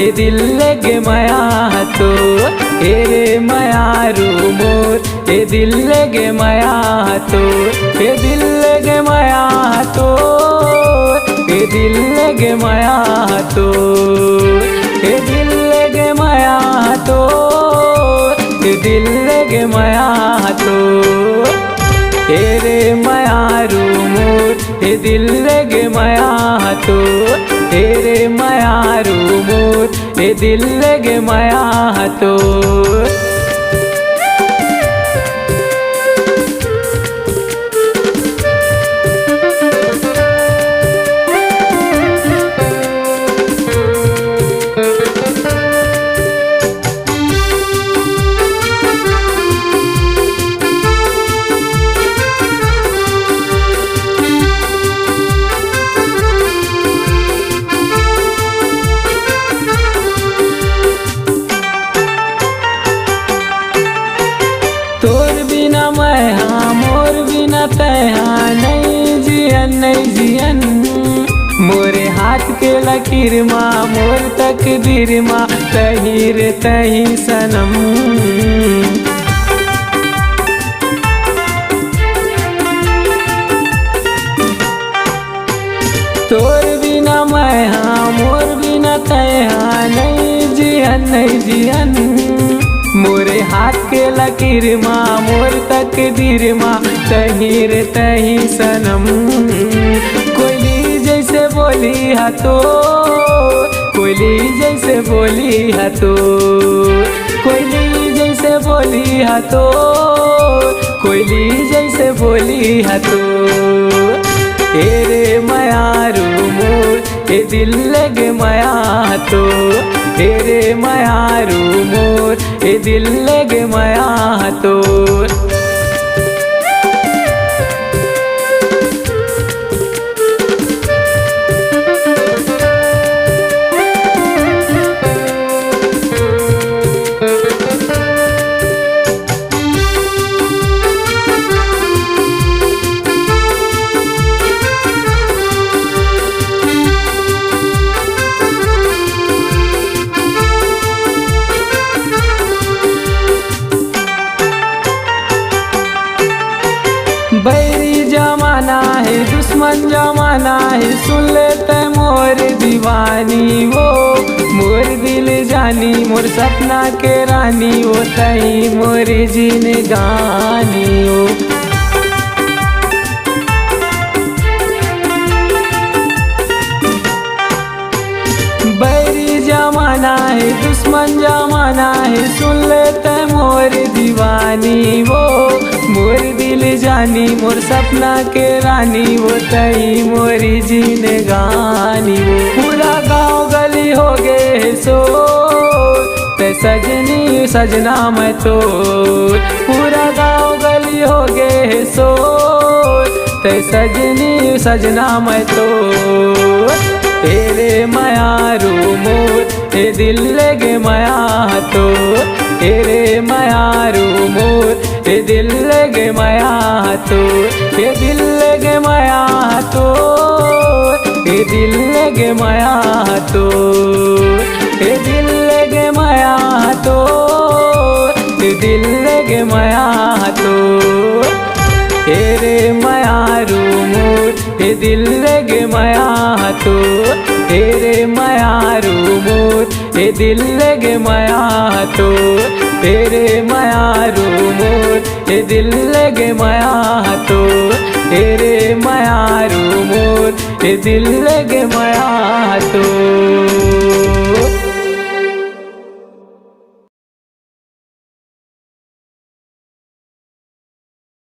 ए दिल लगे माया तो रे मायारू मोर ए दिल लगे माया तो ए दिल लगे माया तो ए दिल लगे माया तो ए दिल लगे माया तो ए दिल लगे माया तो रे मायारू मोर ए दिल लगे माया तो रे मायारू मोर ए दिल लगे माया तो तोर बिना मैं हाँ मोर बिना तय हाँ नहीं जियन नहीं जियन मोरे हाथ के लकीर माँ मोर तकदीर माँ तही रे तही सनम तोर बिना मैं हाँ मोर बिना तय हाँ नहीं जियन नहीं जियन मोरे हाथ के लकीर माँ मोर तकदीर माँ तही रे तही सनम कोयली जैसे बोली हा तो कोयली जैसे बोली हा तो कोयली जैसे बोली हा तो कोयली जैसे बोली हा तो रे मायारू मोर ए दिल लगे माया तो रे मायारू मोर ए दिल लगे माया तो बैरी जमाना है दुश्मन जमाना है सुन लेते मोर दीवानी वो मोर दिल जानी मोर सपना के रानी वो तही मोर जीने गानी वो बैरी जमाना है दुश्मन जमाना है सुन लेते मोर दीवानी वो मोर दिल जानी मोर सपना के रानी वो तही मोरी जीने गानी वो पूरा गाँव गली हो गए सो ते सजनी सजना मैं तो पूरा गाँव गली हो गए सो ते सजनी सजना मैं तो रे मायारू मोर ए दिल लगे माया तो रे मायारू मोर ए दिल लगे माया तो ए दिल लगे माया तो ए दिल लगे माया तो ए दिल लगे माया तो ए दिल लगे माया तो रे मायारू मोर ए दिल लगे माया तो रे मायारू मोर ए दिल लगे माया तो रे मायारू मोर ए दिल लगे माया तो रे मायारू मोर ए दिल लगे माया तो